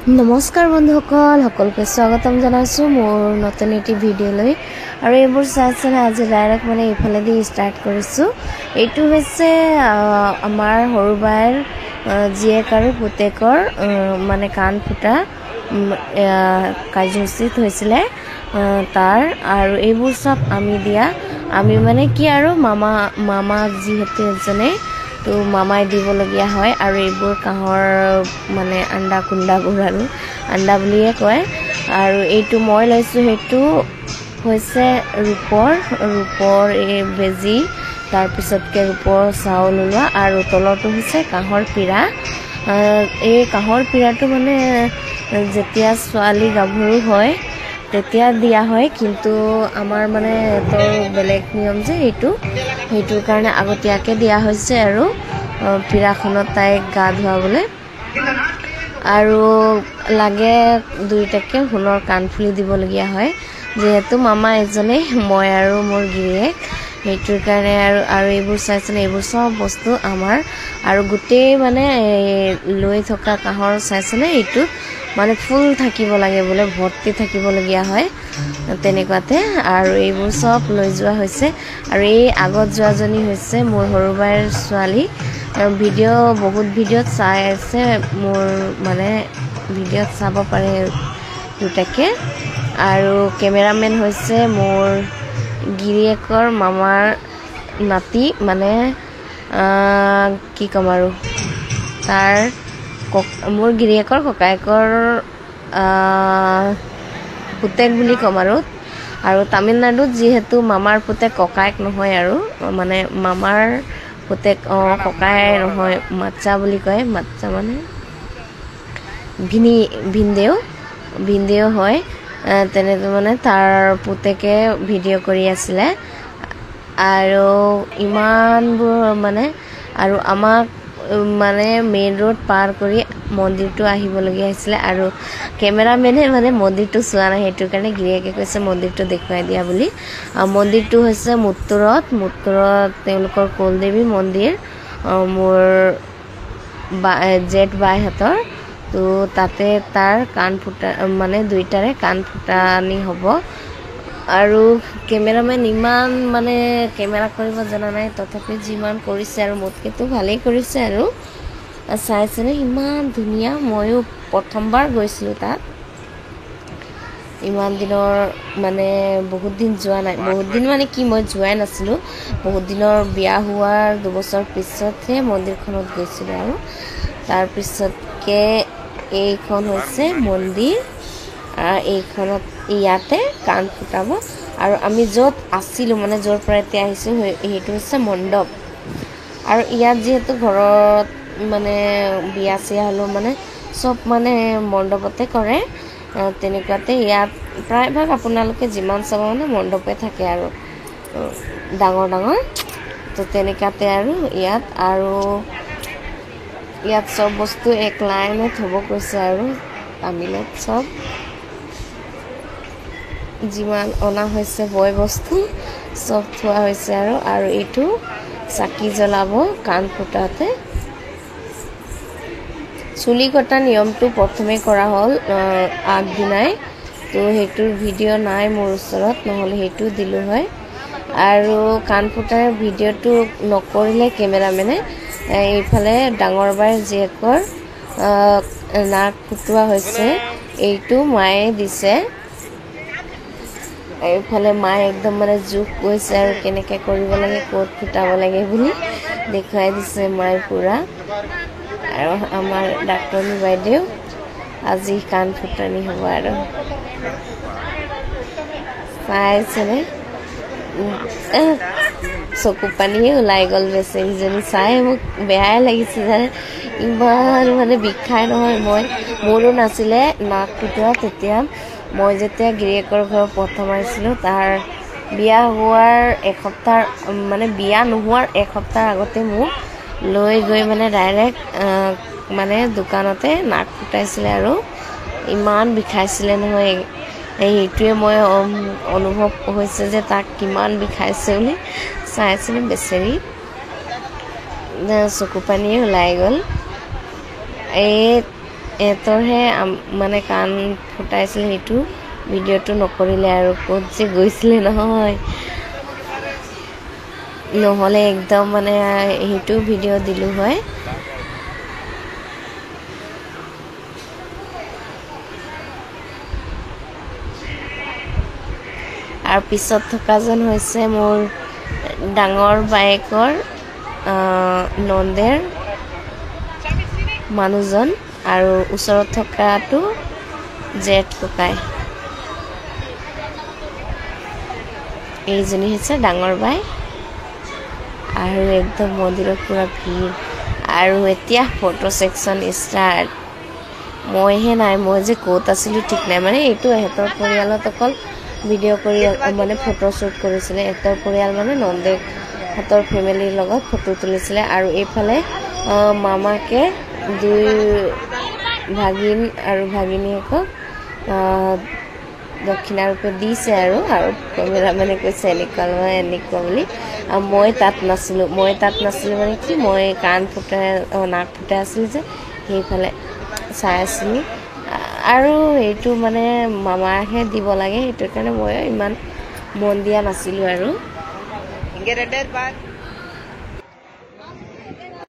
নমস্কাৰ বন্ধুসকল সকলোকে স্বাগতম জনাইছো মোৰ নতুন এটি ভিডিঅ'লৈ আৰু এইবোৰ চাইছেনে আজি ডাইৰেক্ট মানে ইফালে দি ষ্টাৰ্ট কৰিছো এইটো হৈছে আমাৰ হৰুবাইৰ জীয়েক আৰু পুতেকৰ মানে কাণ ফুটা কাৰ্যসূচী হৈছিলে তাৰ আৰু এইবোৰ সব আমি মানে কি আৰু মামা যিহেতু এজনে তো মামাই দিবলগীয়া হয় আৰু এইবোৰ কাহৰ মানে আন্ডা কুণ্ডাবোৰ আৰু আন্ডা বুলিয়ে কয় আৰু এইটো মই লৈছো হেতু হৈছে ৰূপৰ এই বেজি তাৰ পিছতকে ৰূপৰ চাউল লোৱা আৰু তলটো হৈছে কাহৰ পিৰা এই কাহৰ পিৰাটো মানে যেতিয়া ছোৱালী গাভৰু হয় তেতিয়া দিয়া হয় কিন্তু আমাৰ মানে তোৰ বেলেগ নিয়ম যে এইটোৰ কাৰণে আগতীয়াকে দিয়া হৈছে আৰু পিৰাখনত তাইক গা ধুৱাবলে আৰু লাগে দুইটাকে সোণৰ কাণফুলি দিবলগীয়া হয় যেহেতু মামা এজনে মই আৰু মোৰ গিৰিয়েক এইটোৰ কাৰণে আৰু এইবোৰ চাইছেনে এইবোৰ সব বস্তু আমাৰ আৰু গোটেই মানে লৈ থকা কাহৰ চাইছেনে এইটো মানে ফুল থাকিব লাগে বলে ভৰ্তি থাকিবলগীয়া হয় তেনেকুৱাতে আৰু এইবোৰ সব লৈ যোৱা হৈছে আৰু এই আগত যোৱাজনী হৈছে মোৰ হৰুবাইৰ ছোৱালী বহুত ভিডিঅ'ত চাই আছে মোৰ মানে ভিডিঅ'ত চাব পাৰে দুটাকে আৰু কেমেৰামেন হৈছে মোৰ গিৰিয়েকৰ মামাৰ নাতি মানে কি কম আৰু তাৰ মোৰ গিৰিয়েকৰ ককায়েকৰ পুতেক বুলি কম আৰু তামিলনাডুত যিহেতু মামাৰ পুতেক ককায়েক নহয় আৰু মানে মামাৰ পুতেক ককাই নহয় মাচ্চা বুলি কয় মাচ্চা মানে ভিনদেউ হয় তেনেকৈ মানে তাৰ পুতেকে ভিডিঅ' কৰি আছিলে আৰু ইমানবোৰ মানে আৰু আমাক মানে মেইন ৰোড পাৰ কৰি মন্দিৰটো আহিবলগীয়া হৈছিলে আৰু কেমেৰামেনে মানে মন্দিৰটো চোৱা নাই সেইটো কাৰণে গিৰিয়েকে কৈছে মন্দিৰটো দেখুৱাই দিয়া বুলি মন্দিৰটো হৈছে মুত্তুৰত তেওঁলোকৰ কুলদেৱী মন্দিৰ মোৰ জেঠ বাইহঁতৰ তো তাতে তাৰ কাণ ফুটা মানে দুইটাৰে কাণ ফুটানি হ'ব আৰু কেমেৰামেন ইমান মানে কেমেৰা কৰিব জনা নাই তথাপি যিমান কৰিছে আৰু মোতকেতো ভালেই কৰিছে আৰু চাইছেনে ইমান ধুনীয়া ময়ো প্ৰথমবাৰ গৈছিলোঁ তাত ইমান দিনৰ মানে বহুত দিন যোৱা নাই বহুত দিন মানে কি মই যোৱাই নাছিলোঁ বহুত দিনৰ বিয়া হোৱাৰ 2 বছৰ পিছতহে মন্দিৰখনত গৈছিলোঁ আৰু তাৰপিছতকে এইখন হৈছে মন্দিৰ এইখনত ইয়াতে কাণ ফুটাব আৰু আমি য'ত আছিলোঁ মানে য'ৰ পৰা এতিয়া আহিছোঁ সেইটো হৈছে মণ্ডপ আৰু ইয়াত যিহেতু ঘৰত মানে বিয়া চিয়া হ'লেও মানে চব মানে মণ্ডপতে কৰে তেনেকুৱাতে ইয়াত প্ৰায়ভাগ আপোনালোকে যিমান চাব মানে মণ্ডপে থাকে আৰু ডাঙৰ তো তেনেকুৱাতে আৰু ইয়াত চব বস্তু এক লাইনত হ'ব কৈছে আৰু তামিলত চব যিমান অনা হৈছে বয় বস্তু চব থোৱা হৈছে আৰু এইটো চাকি জ্বলাব কাণ ফুটাতে চুলি কটা নিয়মটো প্ৰথমে কৰা হ'ল আগদিনাই তো সেইটোৰ ভিডিঅ' নাই মোৰ ওচৰত নহ'লে সেইটো দিলোঁ হয় আৰু কাণ ফুটাৰ ভিডিঅ'টো নকৰিলে কেমেৰামেনে এইফালে ডাঙৰ বাৰ জীয়েকৰ নাক ফুটোৱা হৈছে এইটো মায়ে দিছে এইফালে মায়ে একদম মানে জোখ কৈছে আৰু কেনেকৈ কৰিব লাগে ক'ত ফুটাব লাগে বুলি দেখুৱাই দিছে মায়ে পুৰা আৰু আমাৰ ডাক্তৰনী বাইদেউ আজি কাণ ফুটানি হ'ব আৰু চাইছেনে চকু পানীয়ে ওলাই গ'ল বেচেৰীজনী চাই মোক বেয়াই লাগিছে জানে ইমান মানে বিষাই নহয় মোৰো নাছিলে নাক ফুটোৱা তেতিয়া মই যেতিয়া গিৰিয়েকৰ ঘৰত প্ৰথম আহিছিলোঁ তাৰ বিয়া হোৱাৰ এসপ্তাহ মানে বিয়া নোহোৱাৰ এসপ্তাহ আগতে মোক লৈ গৈ মানে ডাইৰেক্ট মানে দোকানতে নাক ফুটাইছিলে আৰু ইমান বিষাইছিলে নহয় এইটোৱে মই অনুভৱ হৈছে যে তাক কিমান বিষাইছে বুলি চাইছিলে বেচেৰী চকু পানীয়ে ওলাই গ'ল এই এতৰহে মানে কাণ ফুটাইছিলে সেইটো ভিডিঅ'টো নকৰিলে আৰু ক'ত যে গৈছিলে নহয় নহ'লে একদম মানে সেইটো ভিডিঅ' দিলোঁ হয় আৰু পিছত থকাজন হৈছে মোৰ ডাঙৰ বায়েকৰ নন্দেৰ মানুহজন আৰু ওচৰত থকাটো জেঠ ককাই এইজনী হৈছে ডাঙৰ বাই আৰু একদম মন্দিৰত পুৰা ভিৰ আৰু এতিয়া ফটো সেকশন ষ্টাৰ্ট মইহে নাই মই যে ক'ত আছিলোঁ ঠিক নাই মানে এইটো এহেতৰ পৰিয়ালত অকল ভিডিঅ' কৰি মানে ফটো শ্বুট কৰিছিলে এহেতৰ পৰিয়াল মানে নন্দেক হাতৰ ফেমিলিৰ লগত ফটো তুলিছিলে আৰু এইফালে মামাকে দুই ভাগিন আৰু ভাগিনীয়েকক দক্ষিণা ৰূপে দিছে আৰু কেমেৰামেনে কৈছে এনেকুৱা বুলি মই তাত নাছিলোঁ মানে কি মই কাণ ফুটাই নাক ফুটাই আছিলোঁ যে সেইফালে চাই আছিলোঁ আৰু এইটো মানে মামাহে দিব লাগে সেইটোৰ কাৰণে মই ইমান মন দিয়া নাছিলোঁ আৰু